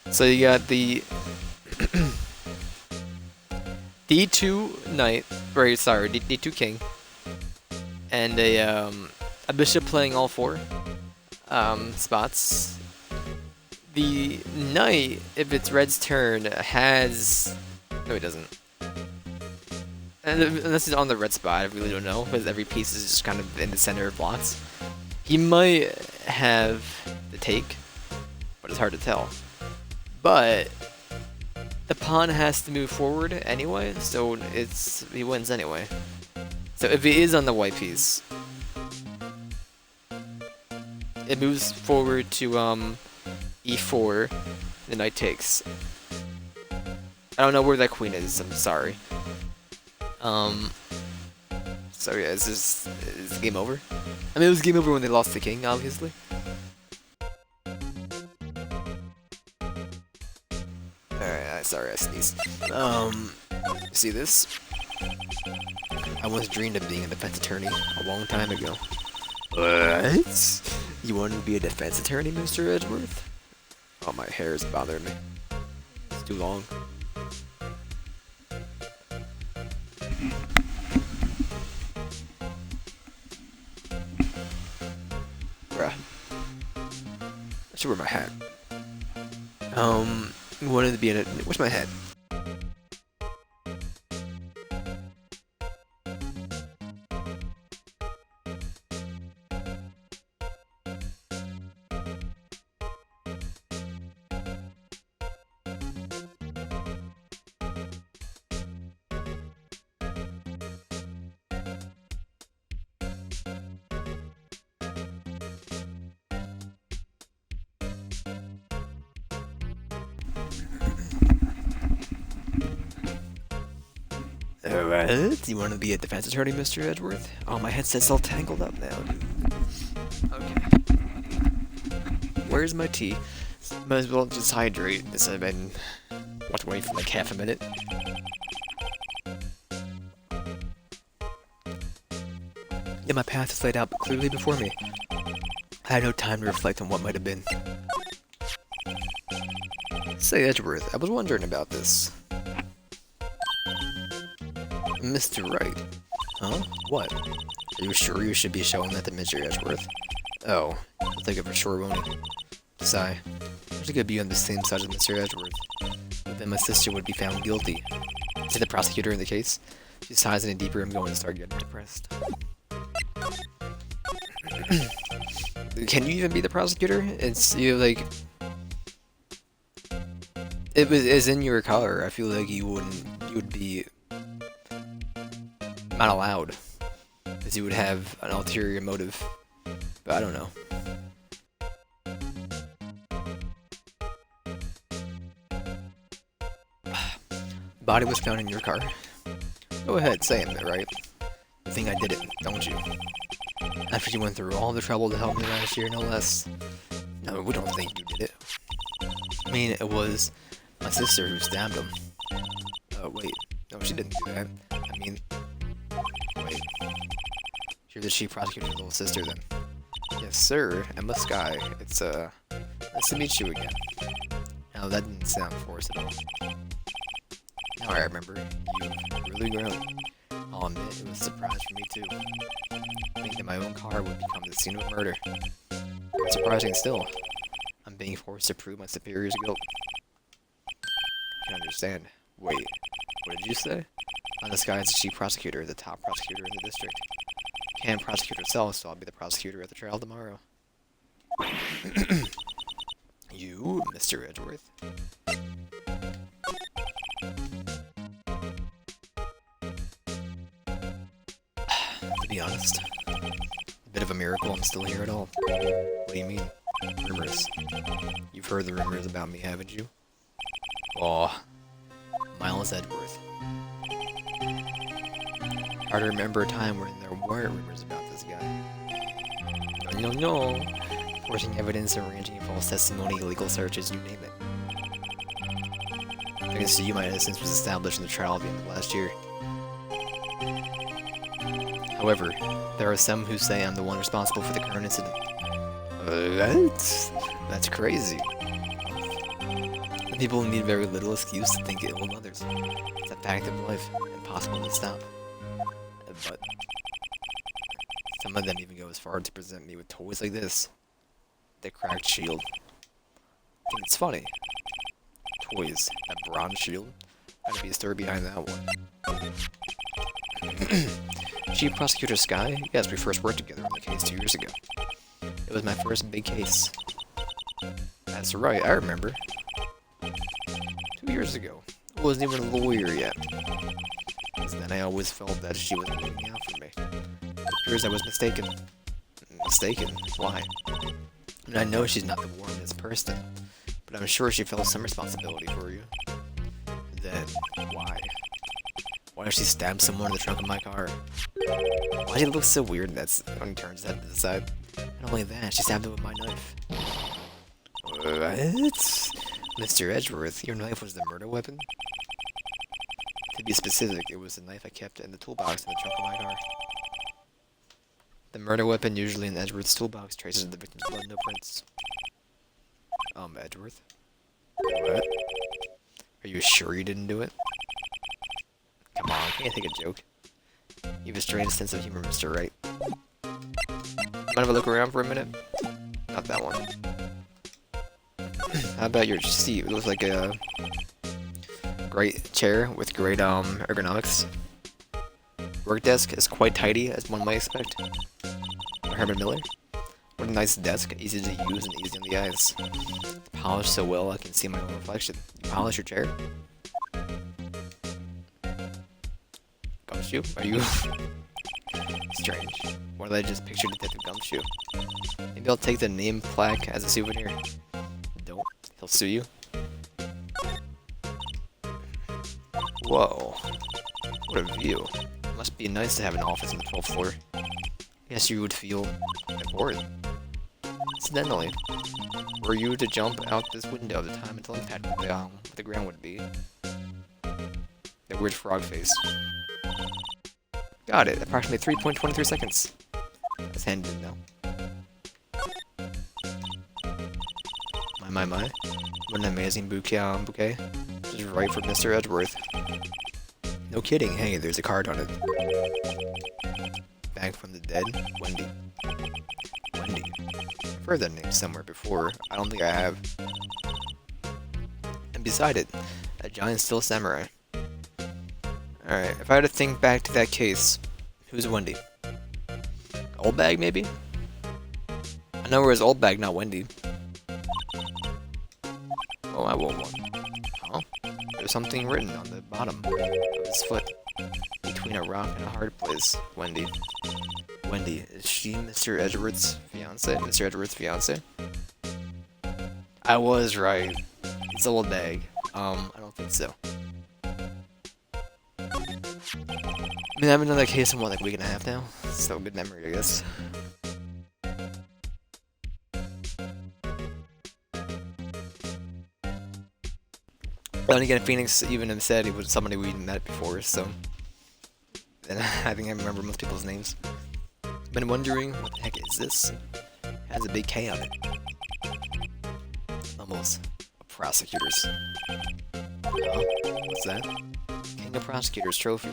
So you got the D2 knight, right? Sorry, D2 king, and a bishop playing all four spots. The knight, if it's red's turn, has no, it doesn't. And unless it's on the red spot, I really don't know, because every piece is just kind of in the center of blocks. He might have the take, but it's hard to tell. But the pawn has to move forward anyway, so he wins anyway. So if he is on the white piece, it moves forward to e4. The knight takes. I don't know where that queen is. I'm sorry. So yeah, is the game over? I mean, it was game over when they lost the king, obviously. Alright, sorry I sneezed. See this? I once dreamed of being a defense attorney a long time ago. What? You wanted to be a defense attorney, Mr. Edgeworth? Oh, my hair is bothering me. It's too long. Bruh. I should wear my hat. Wanted to be in a... Where's my hat? What? You want to be a defense attorney, Mr. Edgeworth? Oh, my headset's all tangled up now, dude. Okay. Where's my tea? Might as well just hydrate since I've been waiting for like half a minute. Yeah, my path is laid out clearly before me. I had no time to reflect on what might have been. Say, Edgeworth, I was wondering about this. Mr. Wright. Huh? What? Are you sure you should be showing that to Mr. Edgeworth? Oh, I'll take it for sure, won't he? Sigh. I wish I could be on the same side as Mr. Edgeworth. But then my sister would be found guilty. Is he the prosecutor in the case? She sighs in a deeper. I'm going to start getting depressed. Can you even be the prosecutor? It's like it's in your color. I feel like you would be not allowed, because you would have an ulterior motive. But I don't know. Body was found in your car. Go ahead, say it, right? You think I did it, don't you? After you went through all the trouble to help me last year, no less. No, we don't think you did it. I mean, it was my sister who stabbed him. Oh, wait. No, she didn't do that. I mean... Wait. You're the chief prosecutor's little sister, then. Yes, sir. Emma Sky. It's, nice to meet you again. Now, that didn't sound forced at all. Now I remember. You've really grown. I'll admit, it was a surprise for me too. Thinking my own car would become the scene of a murder. But surprising still, I'm being forced to prove my superior's guilt. I can understand. Wait, what did you say? I'm disguised as chief prosecutor, the top prosecutor in the district. Can't prosecute herself, so I'll be the prosecutor at the trial tomorrow. You, Mr. Edgeworth? To be honest, a bit of a miracle I'm still here at all. What do you mean? Rumors. You've heard the rumors about me, haven't you? Aw, Miles Edgeworth. Hard to remember a time when there weren't rumors about this guy. No. Forging evidence, arranging false testimony, illegal searches, you name it. Thanks to you, my innocence was established in the trial at the end of last year. However, there are some who say I'm the one responsible for the current incident. That's crazy. People need very little excuse to think ill of others. It's a fact of life, impossible to stop. But some of them even go as far to present me with toys like this. The cracked shield. I think it's funny. Toys, that bronze shield. Gotta be a story behind that one. Chief Prosecutor Sky? Yes, we first worked together on the case 2 years ago. It was my first big case. That's right, I remember. 2 years ago. I wasn't even a lawyer yet. Because then I always felt that she was looking out for me. It appears I was mistaken. Mistaken? Why? I mean, I know she's not the warmest person, but I'm sure she felt some responsibility for you. Then, why? Why does she stab someone in the trunk of my car? Why does it look so weird when he turns his head to the side? Not only that, she stabbed him with my knife. What? Mr. Edgeworth, your knife was the murder weapon? To be specific, it was the knife I kept in the toolbox in the trunk of my car. The murder weapon usually in Edgeworth's toolbox traces the victim's blood no prints. Edgeworth? What? Are you sure you didn't do it? Come on, can't take a joke. You have a strange sense of humor, Mr. Wright. Mind if I look around for a minute? Not that one. How about your seat? It looks like a great chair with great ergonomics. Work desk is quite tidy, as one might expect. Herman Miller. What a nice desk, easy to use and easy on the eyes. Polished so well I can see my own reflection. You polish your chair? Gumshoe? Are you... Strange. Why did I just picture Detective Gumshoe? Maybe I'll take the name plaque as a souvenir. Don't. He'll sue you. Whoa. What a view. Must be nice to have an office on the 12th floor. Guess you would feel important. Incidentally, were you to jump out this window, the time until impact what the ground would be? That weird frog face. Got it. Approximately 3.23 seconds. His hand didn't know. My. What an amazing bouquet. Just right for Mr. Edgeworth. No kidding. Hey, there's a card on it. Back from the dead, Wendy. Wendy. I've heard that name somewhere before. I don't think I have. And beside it, a giant steel samurai. Alright, if I had to think back to that case, who's Wendy? Old Bag, maybe? I know her as Old Bag, not Wendy. Oh, I want one. Huh? There's something written on the bottom of his foot. Between a rock and a hard place. Wendy. Wendy, is she Mr. Edgeworth's fiance? Mr. Edgeworth's fiance? I was right. It's Old Bag. I don't think so. I mean, I haven't done that case in, what, like a week and a half now? So, good memory, I guess. But then again, Phoenix even said he was somebody we'd met before, so... And I think I remember most people's names. Been wondering, what the heck is this? It has a big K on it. Almost. A prosecutor's. Oh, what's that? King of Prosecutors trophy.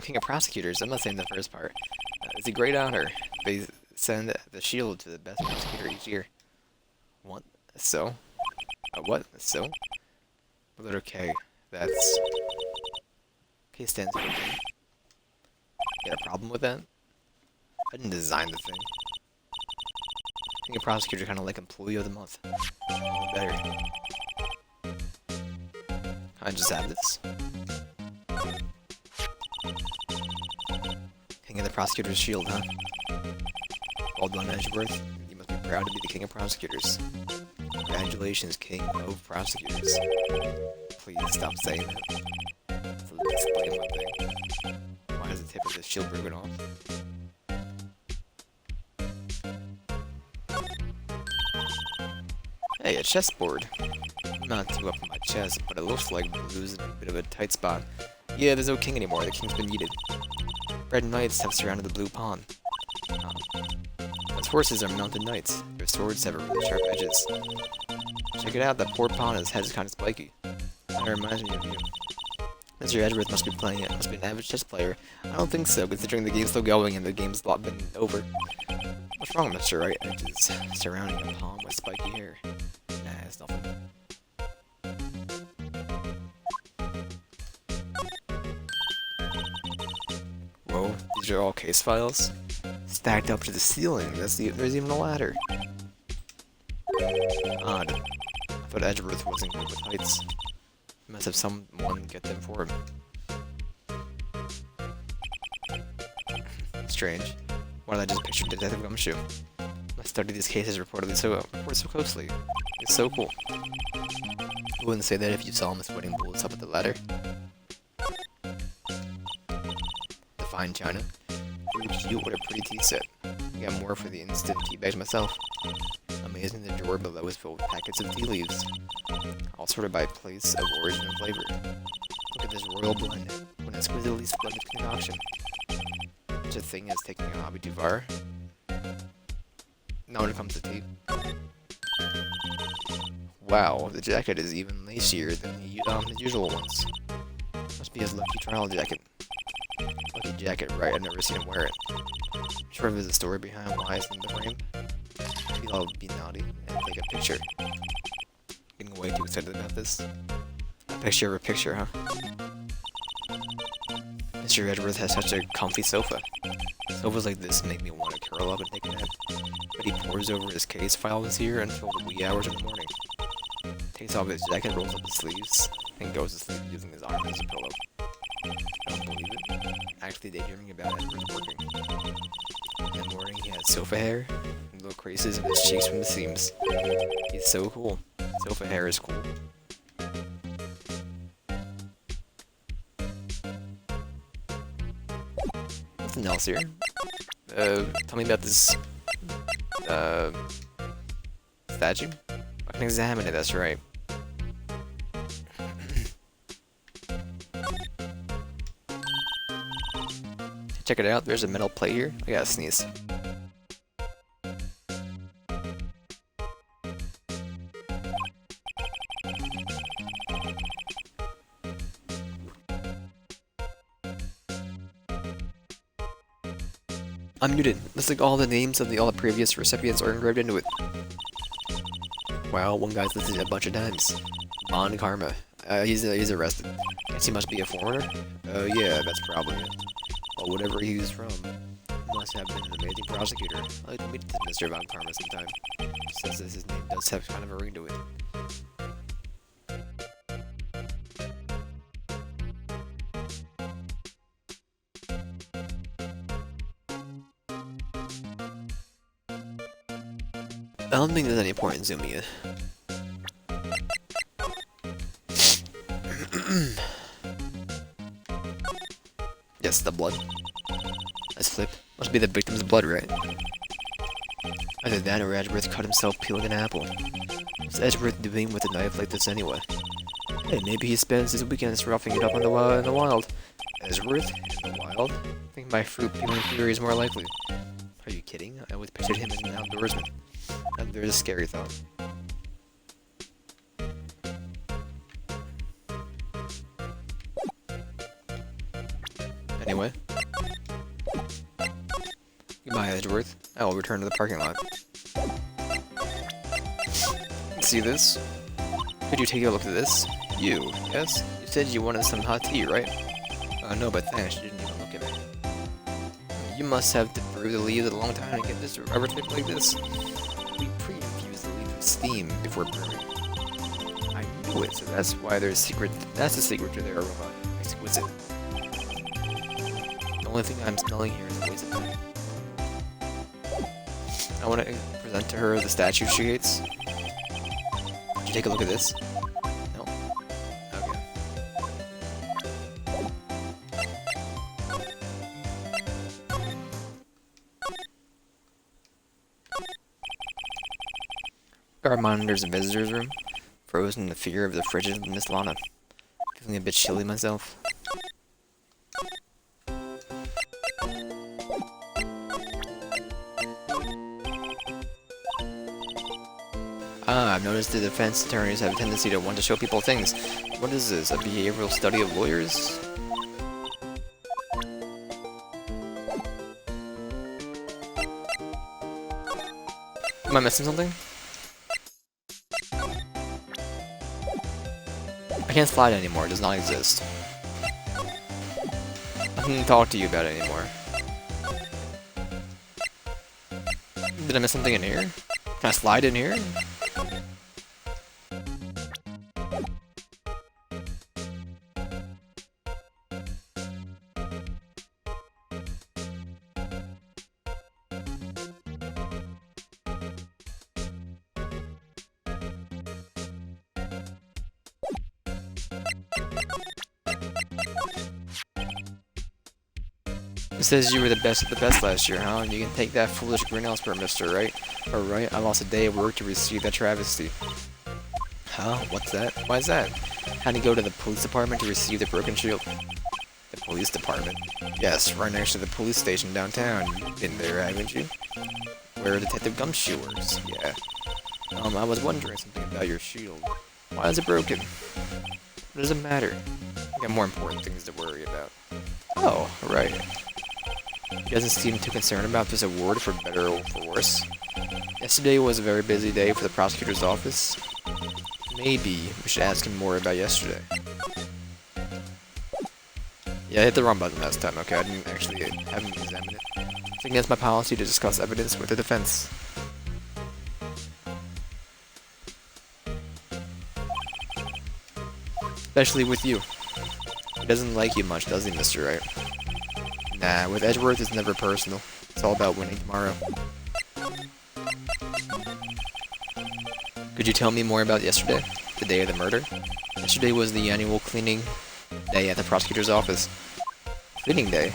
King of Prosecutors, I'm not saying the first part. It's a great honor. They send the shield to the best prosecutor each year. What? So? What? So? Letter K. That's... K stands for King. You got a problem with that? I didn't design the thing. King of Prosecutor kind of like Employee of the Month. Better. I just have this. King of the Prosecutor's Shield, huh? Well done, Edgeworth. You must be proud to be the King of Prosecutors. Congratulations, King of Prosecutors. Please stop saying that. It's a display one thing. Why is the tip of this shield broken off? Hey, a chessboard. I'm not too up on my chess, but it looks like blue's in a bit of a tight spot. Yeah, there's no king anymore. The king's been yeeted. Red knights have surrounded the blue pawn. Those horses are mounted knights. Their swords have really sharp edges. Check it out, that poor pawn, his head is kind of spiky. That reminds me of you. Mr. Edgeworth must be playing it. Must be an average chess player. I don't think so, considering the game's still going and the game's been over. What's wrong, Mr. Wright? Edges surrounding a pawn with spiky hair. Nah, it's nothing. Whoa, these are all case files? Stacked up to the ceiling. There's even a ladder. Odd. I thought Edgeworth wasn't good with heights. He must have someone get them for him. Strange. Why did I just picture Detective Gumshoe? I studied these cases reported so closely. It's so cool. You wouldn't say that if you saw him sweating bullets up at the ladder. The fine china. Really cute, what a pretty tea set. I got more for the instant tea bags myself. Amazing, the drawer below is filled with packets of tea leaves. All sorted by place of origin and flavor. Look at this royal blend. An exquisitely splendid concoction. Such a thing as taking a hobby too far. Not when it comes to tea. Wow, the jacket is even lacier than the usual ones. Must be his lucky trial jacket. Lucky jacket, right? I've never seen him wear it. I'm sure there's a story behind why it's in the frame. Maybe I'll be naughty and take a picture. Getting way too excited about this. A picture of a picture, huh? Mr. Edgeworth has such a comfy sofa. Sofas like this make me want to curl up and take a nap. But he pores over his case files here until the wee hours of the morning. Takes off his jacket, rolls up his sleeves, and goes to sleep using his arm as a pillow. I don't believe it. Actually daydreaming about Edgeworth working. In the morning he had sofa hair, and little creases in his cheeks from the seams. He's so cool. Sofa hair is cool. Nothing else here. Tell me about this, statue? I can examine it, that's right. Check it out, there's a metal plate here. I gotta sneeze. I'm muted. Looks like all the names of all the previous recipients are engraved into it. Wow, one guy's listed a bunch of times. Mon Karma. He's arrested. Guess he must be a foreigner? Yeah, that's probably it. Well, whatever he was from, he must have been an amazing prosecutor. I'd like to meet this Mr. Von Karma sometime, since his name does have kind of a ring to it. I don't think there's any point in zooming in. Yes, the blood. Let's flip. Must be the victim's blood, right? Either that or Edgeworth cut himself peeling an apple. What's Edgeworth doing with a knife like this anyway? Hey, maybe he spends his weekends roughing it up in the wild. Edgeworth? In the wild? I think my fruit peeling theory is more likely. Are you kidding? I always pictured him as an outdoorsman. There's a scary thought. Anyway. Goodbye, Edgeworth. I will return to the parking lot. See this? Could you take a look at this? You, yes? You said you wanted some hot tea, right? No, but thanks, you didn't even look at it. You must have to brew the leaves a long time to get this rubber tip like this. We pre-infuse the leaves with steam before brewing. I knew it, so that's why there's that's the secret to their aroma. Exquisite. The only thing I'm smelling here is a waste of time. I want to present to her the statue she hates. Did you take a look at this? No? Okay. Guard monitors the visitor's room. Frozen in the fear of the frigid Miss Lana. Feeling a bit chilly myself. I've noticed the defense attorneys have a tendency to want to show people things. What is this, a behavioral study of lawyers? Am I missing something? I can't slide anymore, it does not exist. I can't talk to you about it anymore. Did I miss something in here? Can I slide in here? It says you were the best of the best last year, huh? You can take that foolish greenhouse permit, right? Alright, I lost a day of work to receive that travesty. Huh? What's that? Why is that? Had to go to the police department to receive the broken shield. The police department? Yes, right next to the police station downtown. You've been there, haven't you? Where Detective Gumshoe works, yeah. I was wondering something about your shield. Why is it broken? What does it matter? I got more important things to worry about. Oh, right. He doesn't seem too concerned about this award for better or for worse. Yesterday was a very busy day for the prosecutor's office. Maybe we should ask him more about yesterday. Yeah, I hit the wrong button last time, okay? I didn't actually have him examine it. It's against my policy to discuss evidence with the defense. Especially with you. He doesn't like you much, does he, Mr. Wright? Nah, with Edgeworth it's never personal. It's all about winning tomorrow. Could you tell me more about yesterday? The day of the murder? Yesterday was the annual cleaning day at the prosecutor's office. Cleaning day?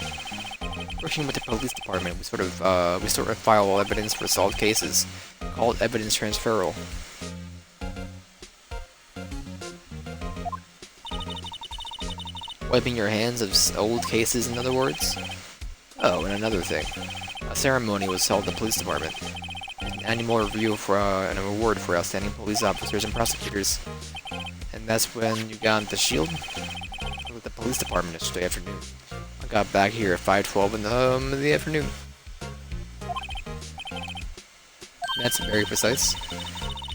Working with the police department, we sort of file all evidence for solved cases, called evidence transferal. Wiping your hands of old cases, in other words? Oh, and another thing. A ceremony was held at the police department. An annual review for an award for outstanding police officers and prosecutors. And that's when you got the shield? I was at the police department yesterday afternoon. I got back here at 5:12 in the afternoon. That's very precise.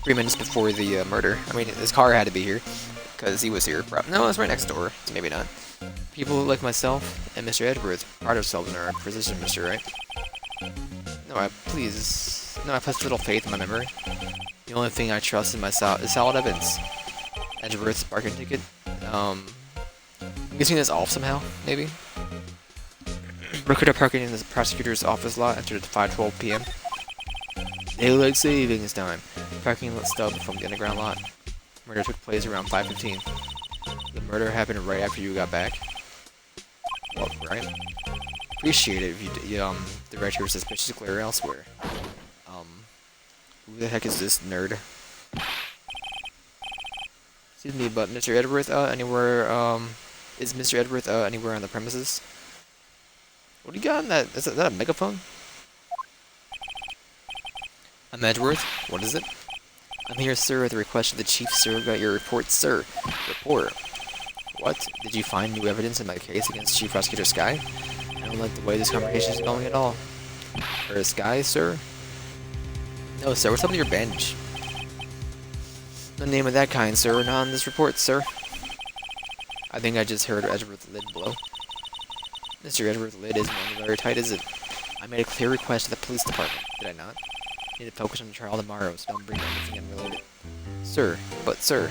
3 minutes before the murder. I mean, his car had to be here, because he was here. No, it's right next door, so maybe not. People like myself and Mr. Edwards pride ourselves in our position, Mr. Wright. No, I put little faith in my memory. The only thing I trust in myself is solid evidence. Edgeworth's parking ticket. I'm guessing this off somehow, maybe? Recorded parking in the prosecutor's office lot after 5:12 p.m. Daylight savings time. Parking lot stub from the underground lot. Murder took place around 5:15. The murder happened right after you got back. Well, right? Appreciate it if you direct your suspicious glare elsewhere. Who the heck is this nerd? Excuse me, but Mr. Edworth, is Mr. Edworth, anywhere on the premises? What do you got in that? Is that a megaphone? I'm Edworth. What is it? I'm here, sir, at the request of the chief, sir, about your report, sir. Report. What? Did you find new evidence in my case against Chief Prosecutor Sky? I don't like the way this conversation is going at all. Or Sky, sir? No, sir. What's up with your bandage? No name of that kind, sir. Not on this report, sir. I think I just heard Edgeworth's lid blow. Mr. Edgeworth's lid isn't very tight, is it? I made a clear request to the police department, did I not? I need to focus on the trial tomorrow, so don't bring anything unrelated. Sir, but sir.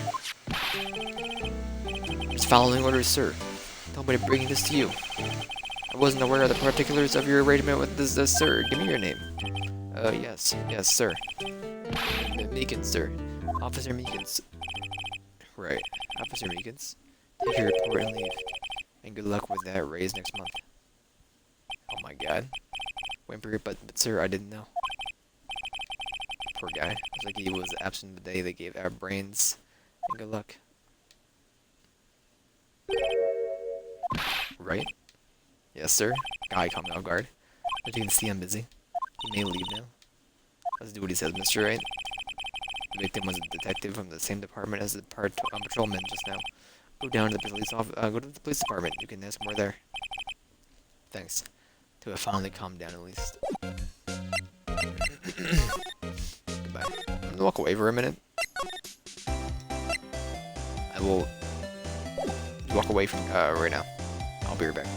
Just following orders, sir. Nobody bringing this to you. I wasn't aware of the particulars of your arrangement with this, sir. Give me your name. Yes, sir. Meekins, sir. Officer Meekins. Right, Officer Meekins. Take your report and leave. And good luck with that raise next month. Oh my god. Whimper, but sir, I didn't know. Poor guy. Looks like he was absent the day they gave our brains. And good luck. Right? Yes, sir. Guy caught me off guard. But you can see I'm busy. He may leave now. Let's do what he says, Mr. Wright. The victim was a detective from the same department as the patrolman just now. Go down to the go to the police department. You can ask more there. Thanks. To have finally calmed down at least. Goodbye. I'm gonna walk away for a minute. I will walk away from right now. I'll be right back.